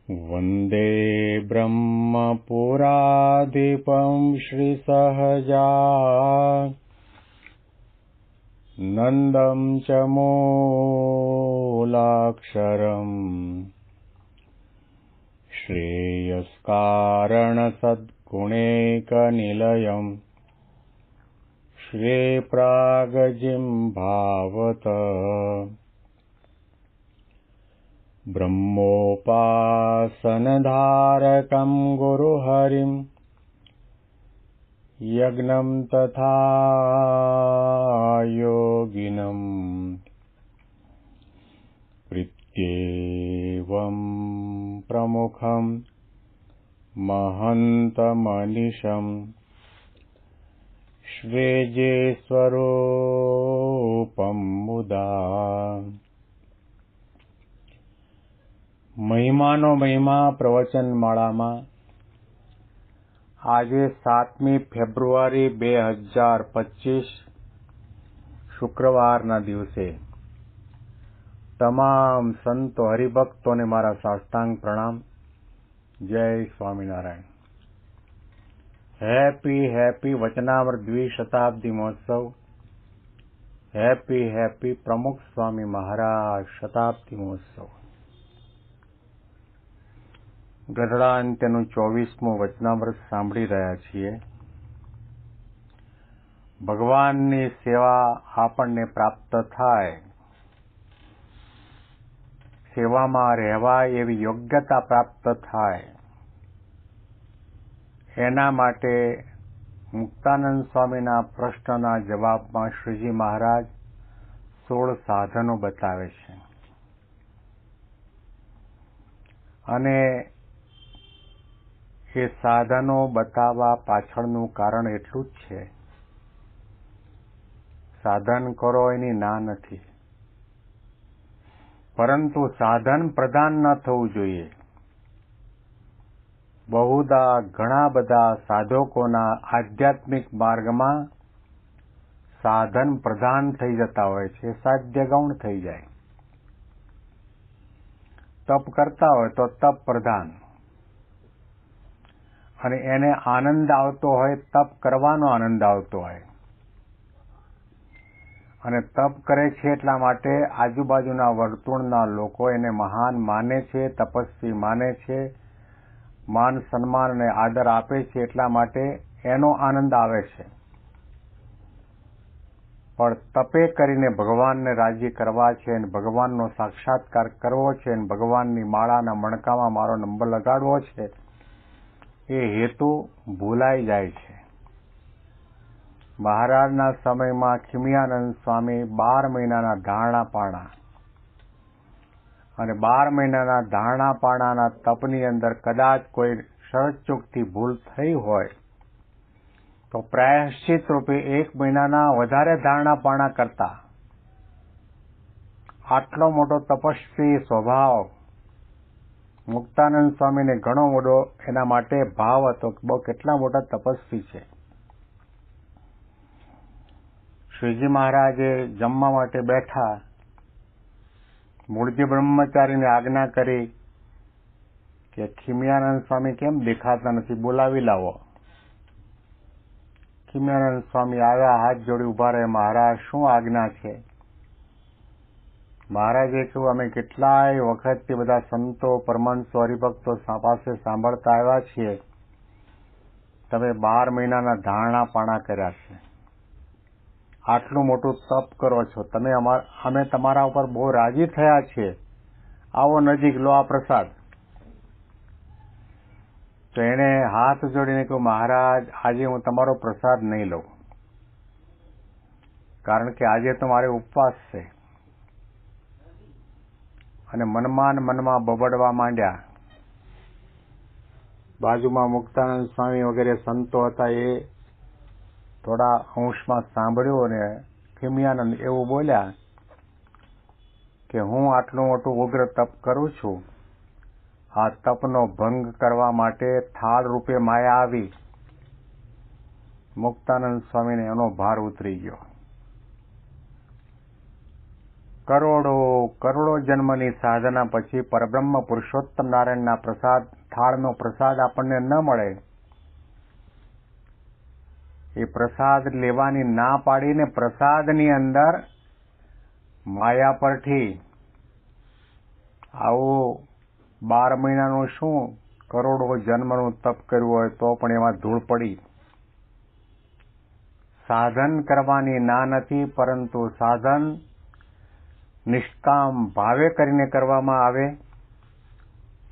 वन्दे ब्रह्मपुराधिपं श्रीसहजानन्दं च मूलाक्षरम् श्रेयस्कारणसद्गुणैकनिलयम् श्रीप्रागजिह्वावत ब्रह्मोपासनधारकं गुरुहरिं यज्ञं तथा योगिनं प्रीत्येवं प्रमुखं महन्तमनिशं श्वेजे स्वरूपं मुदा। મહિમાનો મહિમા પ્રવચન માળામાં આજે 7મી ફેબ્રુઆરી 2025 શુક્રવારના દિવસે તમામ સંતો હરિભક્તોને મારા સાષ્ટાંગ પ્રણામ. જય સ્વામિનારાયણ. હેપી વચનામૃત દ્વિશતાબ્દી મહોત્સવ. હેપી પ્રમુખ સ્વામી મહારાજ શતાબ્દી મહોત્સવ. ગઢડા અંત્યનું 24મું વચનામૃત સાંભળી રહ્યા છીએ. ભગવાનની સેવા આપણને પ્રાપ્ત થાય, સેવામાં રહેવાય એવી યોગ્યતા પ્રાપ્ત થાય, એના માટે મુક્તાનંદ સ્વામીના પ્રશ્નના જવાબમાં શ્રીજી મહારાજ 16 સાધનો બતાવે છે. અને એ સાધનો બતાવવા પાછળનું કારણ એટલું જ છે, સાધન કરો એની ના નથી, પરંતુ સાધન પ્રધાન ન થવું જોઈએ. બહુધા ઘણા બધા સાધકોના આધ્યાત્મિક માર્ગમાં સાધન પ્રધાન થઈ જતા હોય છે, સાધ્ય ગૌણ થઈ જાય. તપ કરતા હોય તો તપ પ્રધાન, અને એને આનંદ આવતો હોય, તપ કરવાનો આનંદ આવતો હોય, અને તપ કરે છે એટલા માટે આજુબાજુના વર્તુળના લોકો એને મહાન માને છે, તપસ્વી માને છે, માન સન્માન અને આદર આપે છે, એટલા માટે એનો આનંદ આવે છે. પણ તપે કરીને ભગવાનને રાજી કરવા છે, અને ભગવાનનો સાક્ષાત્કાર કરવો છે, અને ભગવાનની માળાના મણકામાં મારો નંબર લગાડવો છે, એ હેતુ ભૂલાઈ જાય છે. મહારાજના સમયમાં ખિમયાનંદ સ્વામી 12 મહિનાના ધારણા પાણા, અને 12 મહિનાના ધારણા પાણાના તપની અંદર કદાચ કોઈ શરતચૂકથી ભૂલ થઈ હોય તો પ્રાયશ્ચિત રૂપે 1 મહિનાના વધારે ધારણા પાણા કરતા. આટલો મોટો તપસ્વી સ્વભાવ મુક્તાનંદ સ્વામીને ઘણો મોટો એના માટે ભાવ હતો કે બહુ કેટલા મોટા તપસ્વી છે. શ્રીજી મહારાજે જમવા માટે બેઠા, મૂળજી બ્રહ્મચારીને આજ્ઞા કરી કે ખિમયાનંદ સ્વામી કેમ દેખાતા નથી, બોલાવી લાવો. ખિમયાનંદ સ્વામી આવ્યા, હાથ જોડી ઉભા રહે, મહારાજ શું આજ્ઞા છે? મહારાજે કહ્યું, અમે કેટલાય વખતથી બધા સંતો પરમહંસો હરિભક્તો પાસે સાંભળતા આવ્યા છીએ, તમે 12 મહિનાના ધારણા પાણા કર્યા છે, આટલું મોટું તપ કરો છો, અમે તમારા ઉપર બહુ રાજી થયા છીએ, આવો નજીક, લો આ પ્રસાદ. તો એને હાથ જોડીને કહ્યું, મહારાજ આજે હું તમારો પ્રસાદ નહીં લઉં, કારણ કે આજે તો મારે ઉપવાસ છે. અને મનમાં બબડવા માંડ્યા. બાજુમાં મુક્તાનંદ સ્વામી વગેરે સંતો હતા, એ થોડા અંશમાં સાંભળ્યું, અને ખિમયાનંદ એવું બોલ્યા કે હું આટલું મોટું ઉગ્ર તપ કરું છું, આ તપનો ભંગ કરવા માટે થાળ રૂપે માયા આવી. મુક્તાનંદ સ્વામીને એનો ભાર ઉતરી ગયો. કરોડો કરોડો જન્મની સાધના પછી પરબ્રહ્મ પુરુષોત્તમ નારાયણના પ્રસાદ થાળનો પ્રસાદ આપણને ન મળે, એ પ્રસાદ લેવાની ના પાડીને પ્રસાદની અંદર માયા પરથી આવું 12 મહિનાનું શું કરોડો જન્મનું તપ કર્યું હોય તો પણ એમાં ધૂળ પડી. સાધન કરવાની ના નથી, પરંતુ સાધન નિષ્કામ ભાવે કરીને કરવામાં આવે,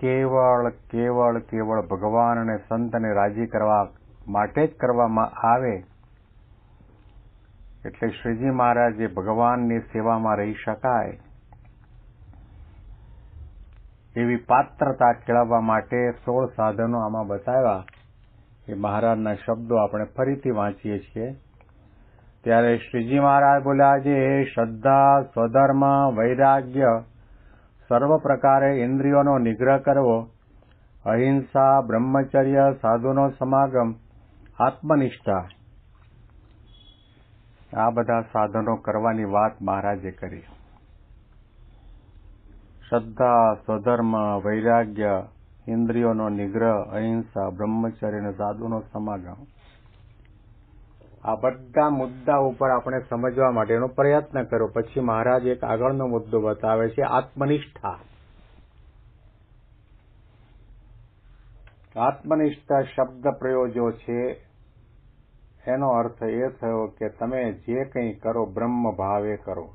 કેવળ કેવળ કેવળ ભગવાન અને સંતને રાજી કરવા માટે જ કરવામાં આવે. એટલે શ્રીજી મહારાજે ભગવાનની સેવામાં રહી શકાય એવી પાત્રતા કેળવવા માટે 16 સાધનો આમાં બતાવ્યા. એ મહારાજના શબ્દો આપણે ફરીથી વાંચીએ છીએ. ત્યારે શ્રીજી મહારાજ બોલ્યા છે, હે શ્રદ્ધા, સ્વધર્મ, વૈરાગ્ય, સર્વ પ્રકારે ઇન્દ્રિયોનો નિગ્રહ કરવો, અહિંસા, બ્રહ્મચર્ય, સાધુનો સમાગમ, આત્મનિષ્ઠા, આ બધા સાધનો કરવાની વાત મહારાજે કરી. શ્રદ્ધા, સ્વધર્મ, વૈરાગ્ય, ઇન્દ્રિયોનો નિગ્રહ, અહિંસા, બ્રહ્મચર્ય અને સાધુનો સમાગમ, આ બધા મુદ્દા ઉપર આપણે સમજવા માટેનો પ્રયત્ન કર્યો. પછી મહારાજ એક આગળનો મુદ્દો બતાવે છે, આત્મનિષ્ઠા. આત્મનિષ્ઠા શબ્દ પ્રયોજો છે, એનો અર્થ એ થયો કે તમે જે કંઈ કરો બ્રહ્મ ભાવે કરો.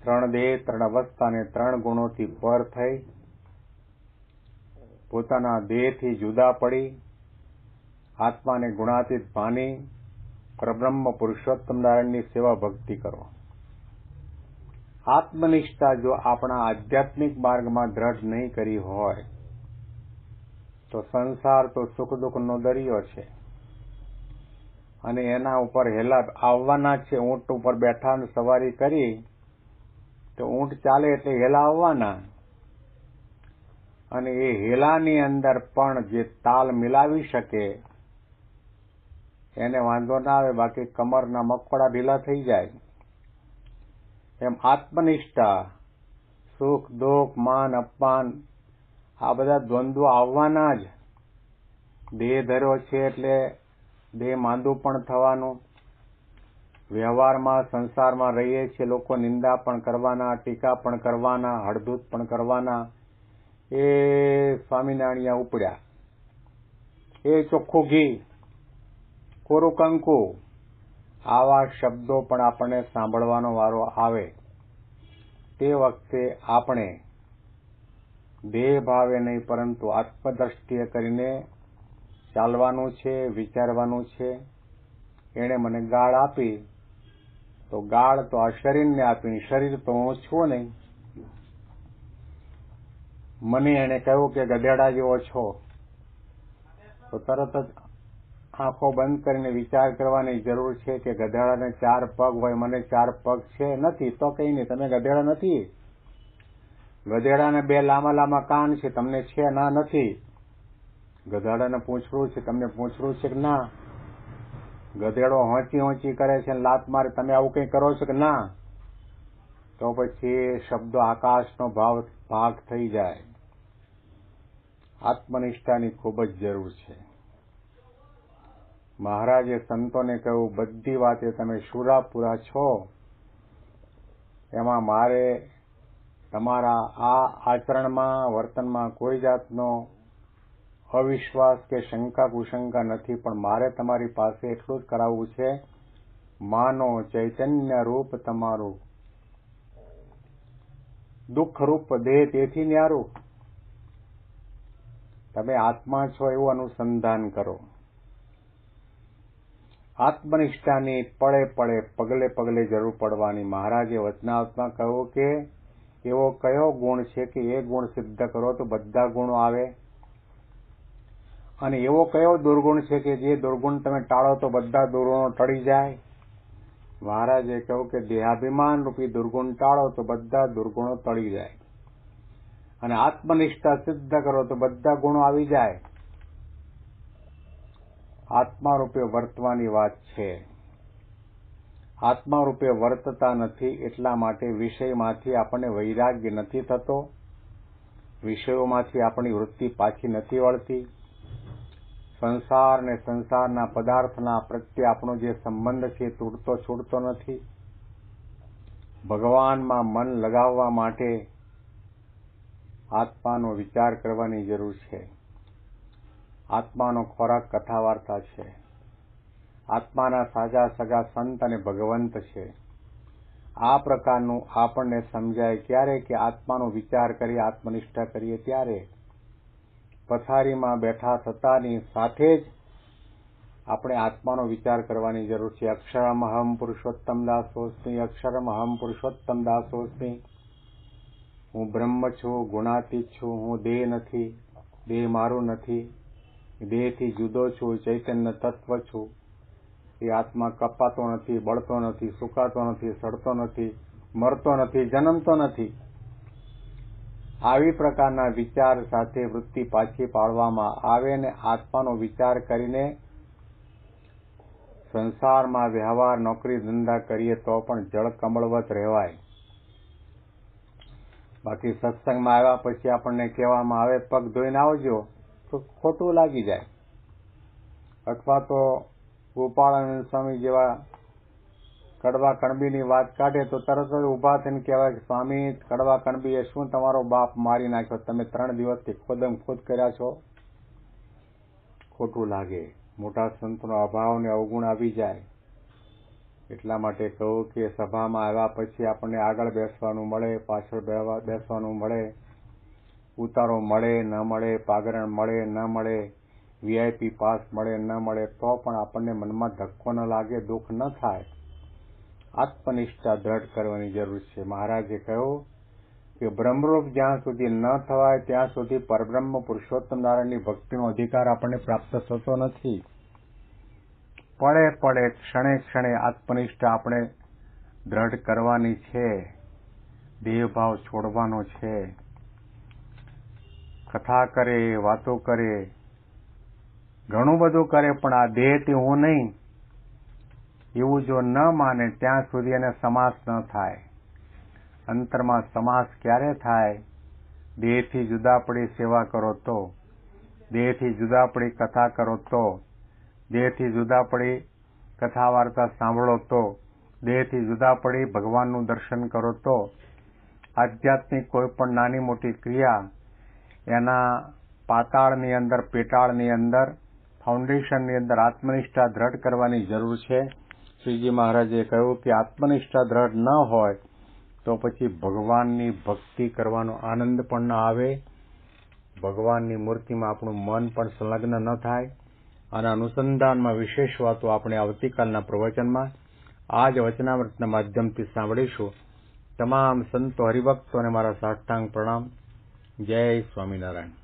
3 દેહ, 3 અવસ્થા અને 3 ગુણોથી પર થઈ, પોતાના દેહથી જુદા પડી, આત્માને ગુણાતીત માની પરબ્રહ્મ પુરુષોત્તમ નારાયણની સેવા ભક્તિ કરો. આત્મનિષ્ઠા જો આપણા આધ્યાત્મિક માર્ગમાં દ્રઢ નહીં કરી હોય તો સંસાર તો સુખ દુઃખનો દરિયો છે અને એના ઉપર હેલા આવવાના છે. ઊંટ ઉપર બેઠા સવારી કરી તો ઊંટ ચાલે એટલે હેલા આવવાના, અને એ હેલાની અંદર પણ જે તાલ મિલાવી શકે એને વાંધો ના આવે, બાકી કમરના મકોડા ઢીલા થઈ જાય. એમ આત્મનિષ્ઠા, સુખ દુઃખ, માન અપમાન, આ બધા દ્વંદ્વો આવવાના જ. દેહ ધર્યો છે એટલે દેહ માંદું પણ થવાનું. વ્યવહારમાં સંસારમાં રહીએ છીએ, લોકો નિંદા પણ કરવાના, ટીકા પણ કરવાના, હળધૂત પણ કરવાના. એ સ્વામિનારાયણ ઉપડ્યા, એ ચોખ્ખું ઘી, કોરું કંકુ, આવા શબ્દો પણ આપણને સાંભળવાનો વારો આવે. તે વખતે આપણે દેહ ભાવે નહીં પરંતુ આત્મદ્રષ્ટિએ કરીને ચાલવાનું છે, વિચારવાનું છે. એણે મને ગાળ આપી તો ગાળ તો આ શરીરને આપી, શરીર તો હું છું નહીં. મને એણે કહ્યું કે ગધેડા જેવો છો, તો તરત જ આંખો બંધ કરીને વિચાર કરવાની જરૂર છે કે ગધેડાને 4 પગ હોય, મને 4 પગ છે નથી, તો કઈ નહીં, તમે ગધેડા નથી. ગધેડાને 2 લાંબા લાંબા કાન છે, તમને છે ના નથી. ગધેડાને પૂંછડું છે, તમને પૂંછડું છે કે ના. ગધેડો હોંચી હોંચી કરે છે, લાત મારે, તમે આવું કંઈ કરો છો કે ના. તો પછી શબ્દો આકાશનો ભાગ થઈ જાય. આત્મનિષ્ઠાની ખૂબ જ જરૂર છે. મહારાજે સંતોને કહ્યું, બધી વાતે તમે શુરાપુરા છો, એમાં મારે તમારા આ આચરણમાં, વર્તનમાં કોઈ જાતનો અવિશ્વાસ કે શંકા કુશંકા નથી, પણ મારે તમારી પાસે એટલું જ કરાવવું છે, માનો ચૈતન્ય રૂપ તમારું, દુઃખ રૂપ દેહ તેથી ન્યારું. તમે આત્મા છો એવું અનુસંધાન કરો. આત્મનિષ્ઠાની પડે પડે, પગલે પગલે જરૂર પડવાની. મહારાજે વચનાવતમાં કહ્યું કે એવો કયો ગુણ છે કે એ ગુણ સિદ્ધ કરો તો બધા ગુણો આવે, અને એવો કયો દુર્ગુણ છે કે જે દુર્ગુણ તમે ટાળો તો બધા દુર્ગુણો ટળી જાય. મહારાજે કહ્યું કે દેહાભિમાન રૂપી દુર્ગુણ ટાળો તો બધા દુર્ગુણો ટળી જાય, અને આત્મનિષ્ઠા સિદ્ધ કરો તો બધા ગુણો આવી જાય. આત્મા રૂપે વર્તવાની વાત છે. આત્મા રૂપે વર્તતા નથી, એટલા માટે વિષયમાંથી આપણને વૈરાગ્ય નથી થતો, વિષયોમાંથી આપણી વૃત્તિ પાછી નથી વળતી, સંસાર અને સંસારના પદાર્થના પ્રત્યે આપણો જે સંબંધ છે તૂટતો છૂટતો નથી. ભગવાનમાં મન લગાવવા માટે આત્માનો વિચાર કરવાની જરૂર છે. આત્માનો ખોરાક કથા વાર્તા છે. આત્માના સાચા સગા સંત અને ભગવંત છે. આ પ્રકારનું આપણને સમજાય ક્યારે કે આત્માનો વિચાર કરીએ, આત્મનિષ્ઠા કરીએ ત્યારે. પથારીમાં બેઠા થતાની સાથે જ આપણે આત્માનો વિચાર કરવાની જરૂર છે. અક્ષરમહમ પુરુષોત્તમ દાસોસ્મિ, અક્ષરમહમ પુરુષોત્તમ દાસોસ્મિ. હું બ્રહ્મ છું, ગુણાતીત છું, હું દેહ નથી, દેહ મારું નથી, દેહથી જુદો છું, ચૈતન્ય તત્વ છું. એ આત્મા કપાતો નથી, બળતો નથી, સુકાતો નથી, સડતો નથી, મરતો નથી, જન્મતો નથી. આવી પ્રકારના વિચાર સાથે વૃત્તિ પાછી પાડવામાં આવે ને આત્માનો વિચાર કરીને સંસારમાં વ્યવહાર નોકરી ધંધા કરીએ તો પણ જળ કમળવત રહેવાય. બાકી સત્સંગમાં આવ્યા પછી આપણને કહેવામાં આવે પગ ધોઈને આવજો તો ખોટું લાગી જાય. અથવા તો ગોપાળાનંદ સ્વામી જેવા કડવા કણબીની વાત કાઢે તો તરત જ ઊભા થઈને કહેવાય કે સ્વામી, કડવા કણબી એ શું તમારો બાપ મારી નાખ્યો, તમે 3 દિવસથી ખોદમ ખોદ કર્યા છો. ખોટું લાગે. મોટા સંતનો અભાવ ને અવગુણ આવી જાય. એટલા માટે કહું કે સભામાં આવ્યા પછી આપણને આગળ બેસવાનું મળે, પાછળ બેસવાનું મળે, ઉતારો મળે ન મળે, પાગરણ મળે ન મળે, VIP પાસ મળે ન મળે, તો પણ આપણને મનમાં ધક્કો ન લાગે, દુઃખ ન થાય. આત્મનિષ્ઠા દ્રઢ કરવાની જરૂર છે. મહારાજે કહ્યું કે બ્રહ્મરૂપ જ્યાં સુધી ન થવાય ત્યાં સુધી પરબ્રહ્મ પુરુષોત્તમ નારાયણની ભક્તિનો અધિકાર આપણને પ્રાપ્ત થતો નથી. પડે પડે ક્ષણે ક્ષણે આત્મનિષ્ઠા આપણે દ્રઢ કરવાની છે. દેહભાવ છોડવાનો છે. કથા કરે, વાતો કરે, ઘણું બધું કરે, પણ આ દેહથી હું નહીં એવું જો ન માને ત્યાં સુધી એને સમાસ ન થાય. અંતરમાં સમાસ ક્યારે થાય? દેહથી જુદા પડી સેવા કરો તો, દેહથી જુદા પડી કથા કરો તો, દેહથી જુદા પડી કથા વાર્તા સાંભળો તો, દેહથી જુદા પડી ભગવાનનું દર્શન કરો તો, આધ્યાત્મિક કોઈ પણ નાની મોટી ક્રિયા એના પાતાળની અંદર, પેટાળની અંદર, ફાઉન્ડેશનની અંદર આત્મનિષ્ઠા દ્રઢ કરવાની જરૂર છે. શ્રીજી મહારાજે કહ્યું કે આત્મનિષ્ઠા દ્રઢ ન હોય તો પછી ભગવાનની ભક્તિ કરવાનો આનંદ પણ ન આવે, ભગવાનની મૂર્તિમાં આપણું મન પણ સંલગ્ન ન થાય. અને અનુસંધાનમાં વિશેષ વાતો આપણે આવતીકાલના પ્રવચનમાં આ જ વચનામૃતના માધ્યમથી સાંભળીશું. તમામ સંતો હરિભક્તોને મારા સાષ્ટાંગ પ્રણામ. જય સ્વામિનારાયણ.